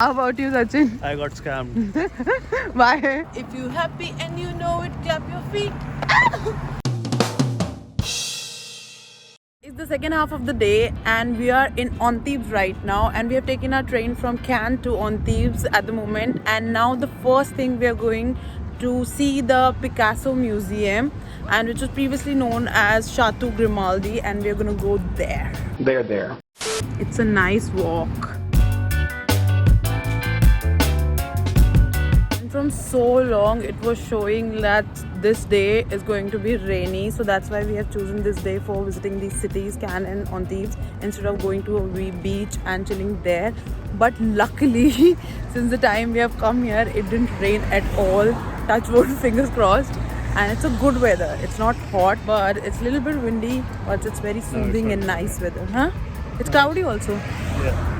How about you, Sachin? I got scammed. Why? If you happy and you know it, clap your feet. It's the second half of the day and we are in Antibes right now, and we have taken our train from Cannes to Antibes at the moment, and now the first thing we are going to see the Picasso Museum, and which was previously known as Chateau Grimaldi, and we are going to go there. There. It's a nice walk. From so long it was showing that this day is going to be rainy, so that's why we have chosen this day for visiting these cities, Cannes and Antibes, instead of going to a beach and chilling there. But luckily since the time we have come here, it didn't rain at all. Touch wood, fingers crossed. And it's a good weather. It's not hot, but it's a little bit windy, but it's very soothing and nice weather. Huh? It's cloudy also.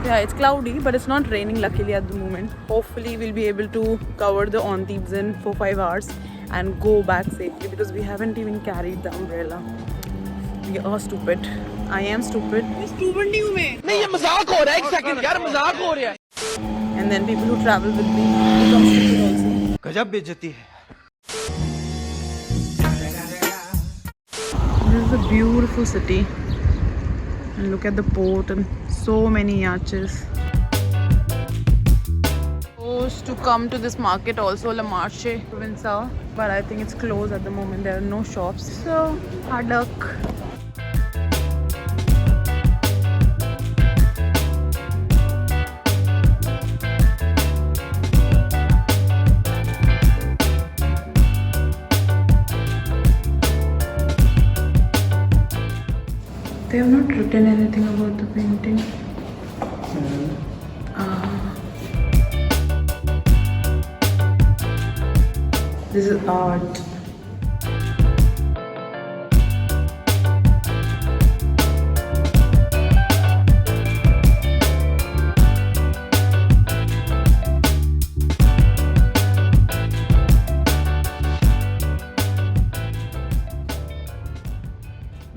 Yeah, it's cloudy, but it's not raining luckily at the moment. Hopefully we'll be able to cover the Antibes in 4-5 hours and go back safely, because we haven't even carried the umbrella. We are stupid. I am stupid. Student नहीं हूँ मैं ये मजाक हो रहा है एक second यार मजाक हो रहा है And then people who travel with me become stupid also. गजब बेइज्जती है This is a beautiful city. And look at the port and so many yachts. Supposed to come to this market also, Le Marché Provençal, but I think it's closed at the moment. There are no shops. So, hard luck. They have not written anything about the painting. This is art.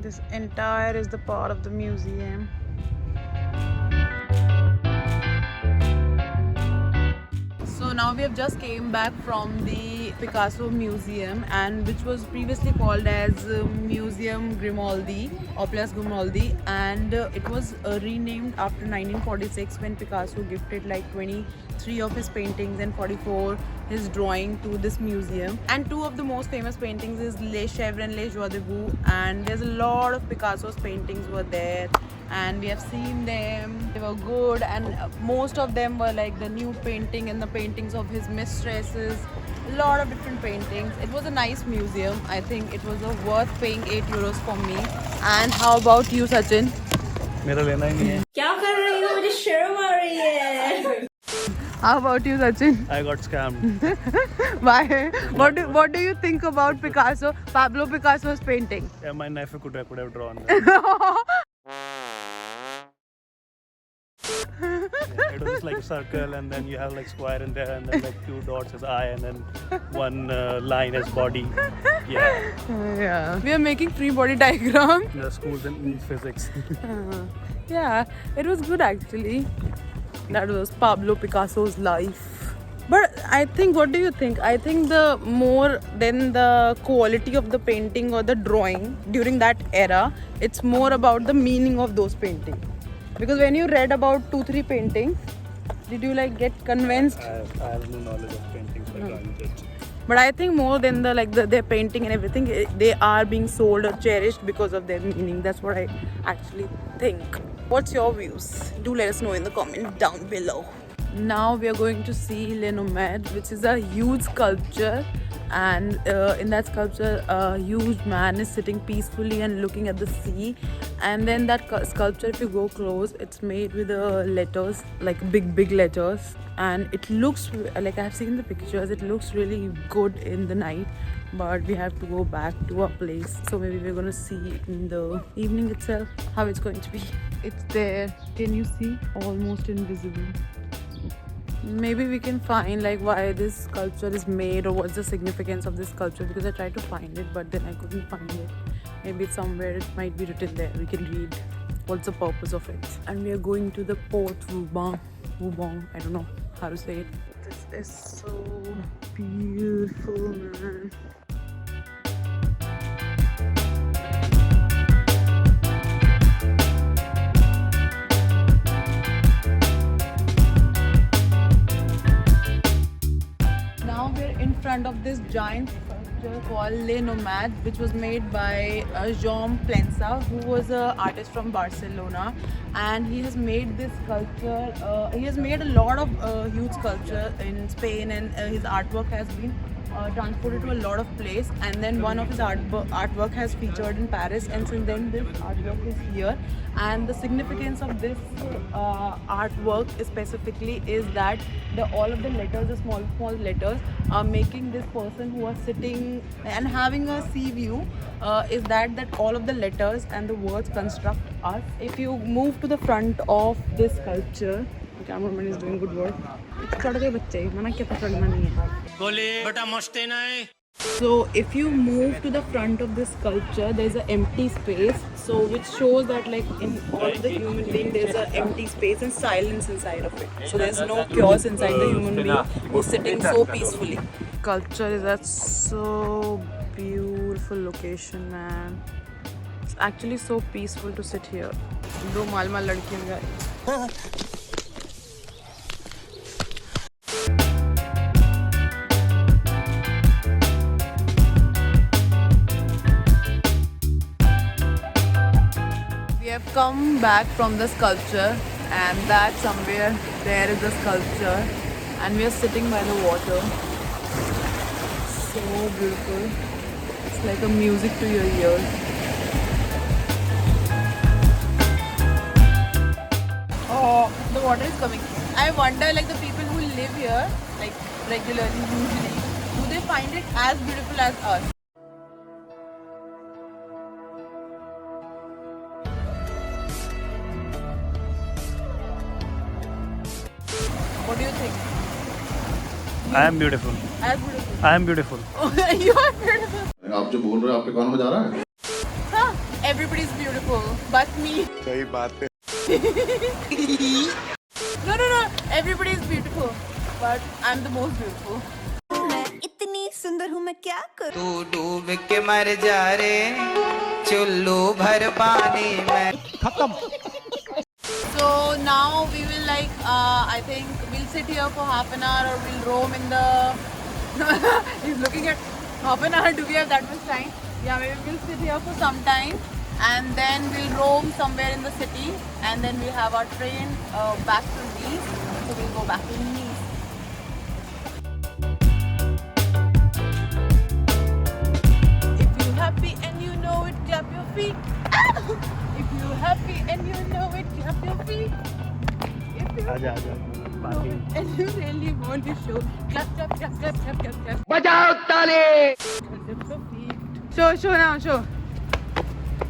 This entire is the part of the museum. So now we have just came back from the Picasso Museum, and which was previously called as Museum Grimaldi or Place Grimaldi, and it was renamed after 1946 when Picasso gifted like 23 of his paintings and 44 his drawing to this museum. And two of the most famous paintings is Les Chèvres and Les Joies Debout, and there's a lot of Picasso's paintings were there, and we have seen them. They were good, and most of them were like the nude painting and the paintings of his mistresses. A lot of different paintings. It was a nice museum. I think it was worth paying 8 euros for me. And how about you, Sachin? मेरा लेना ही नहीं है. क्या कर रही हो मुझे शर्म आ रही है How about you, Sachin? I got scammed. Why? What do you think about Picasso, Pablo Picasso's painting? Yeah, my nephew could have drawn that. Yeah, it was just like a circle, and then you have like square in there, and then like 2 dots as eye, and then one line as body. Yeah, We are making free body diagram. the schools in physics. Yeah, it was good actually. That was Pablo Picasso's life. But I think, what do you think? I think the more than the quality of the painting or the drawing during that era, it's more about the meaning of those paintings. Because when you read about 2-3 paintings, did you like get convinced? I have no knowledge of paintings, like I'm just. But I think more than their painting and everything, they are being sold or cherished because of their meaning. That's what I actually think. What's your views? Do let us know in the comment down below. Now we are going to see Les Nomades, which is a huge sculpture, and in that sculpture a huge man is sitting peacefully and looking at the sea. And then that sculpture, if you go close, it's made with letters, like big letters, and it looks like, I have seen the pictures, it looks really good in the night, but we have to go back to our place, so maybe we're gonna see in the evening itself how it's going to be. It's there, can you see? Almost invisible. Maybe we can find like why this sculpture is made, or what's the significance of this sculpture, because I tried to find it but then I couldn't find it. Maybe somewhere it might be written there, we can read what's the purpose of it. And we are going to the Port Vauban, I don't know how to say it. This is so beautiful, man. Now we're in front of this giant sculpture called Les Nomades, which was made by Jaume Plensa, who was an artist from Barcelona, and he has made this sculpture. He has made a lot of huge sculpture in Spain, and his artwork has been transported to a lot of places. And then one of his artwork has featured in Paris, and since then this artwork is here. And the significance of this artwork specifically is that all of the letters, the small letters, are making this person who are sitting and having a sea view. Is that all of the letters and the words construct us. If you move to the front of this sculpture, the cameraman is doing good work. So if you move to the front of this sculpture, there's an empty space, so which shows that like in all of the human being there's an empty space and silence inside of it. So there's no chaos inside the human being who's sitting so peacefully. Sculpture is at so beautiful location, man. It's actually so peaceful to sit here. दो माल लड़कियां guys. We have come back from the sculpture, and that somewhere there is the sculpture, and we are sitting by the water. So beautiful. It's like a music to your ears. Oh, the water is coming. I wonder, like the people who live here, like regularly, usually, do they find it as beautiful as us? What do you think? I am beautiful. As beautiful. I am beautiful. Oh, you are beautiful. आप जो बोल रहे हो आपके कान में जा रहा है? Huh? Everybody's beautiful, but me. सही बात है. No. Everybody is beautiful, but I'm the most beautiful. मैं इतनी सुंदर हूँ मैं क्या करूँ? तू डूब के मर जा रे चुल्लू भर पानी में. So now we will I think we'll sit here for half an hour, or we'll roam in the. He's looking at half an hour. Do we have that much time? Yeah, maybe we'll sit here for some time, and then we'll roam somewhere in the city, and then we'll have our train back to Nice. So we'll go back to Nice. If you're happy and you know it, clap your feet. If you're happy and you know it, clap your feet. If you're आजा know it and you really want to show, clap. बजाओ ताली. Clap your feet. Show now.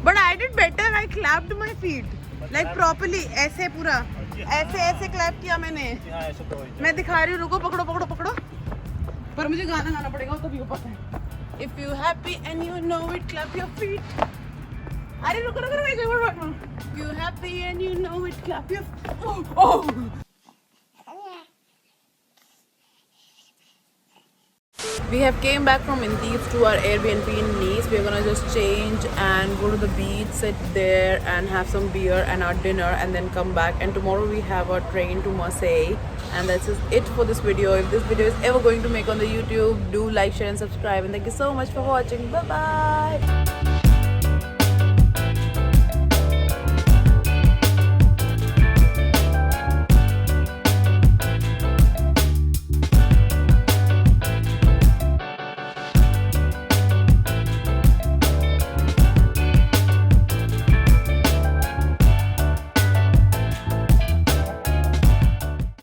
But I did better. I clapped my feet like properly. ऐसे पूरा ऐसे clap किया मैंने. मैं दिखा रही हूँ. रुको, पकड़ो. पर मुझे गाना गाना पड़ेगा, तभी हो पाता है. If you're happy and you know it, clap your feet. अरे रुको एक बार. If you're happy and you know it, clap your feet. Oh. We have came back from Indies to our Airbnb in Nice. We're gonna just change and go to the beach, sit there and have some beer and our dinner, and then come back. And tomorrow we have our train to Marseille. And that's just it for this video. If this video is ever going to make on the YouTube, do like, share and subscribe. And thank you so much for watching. Bye bye.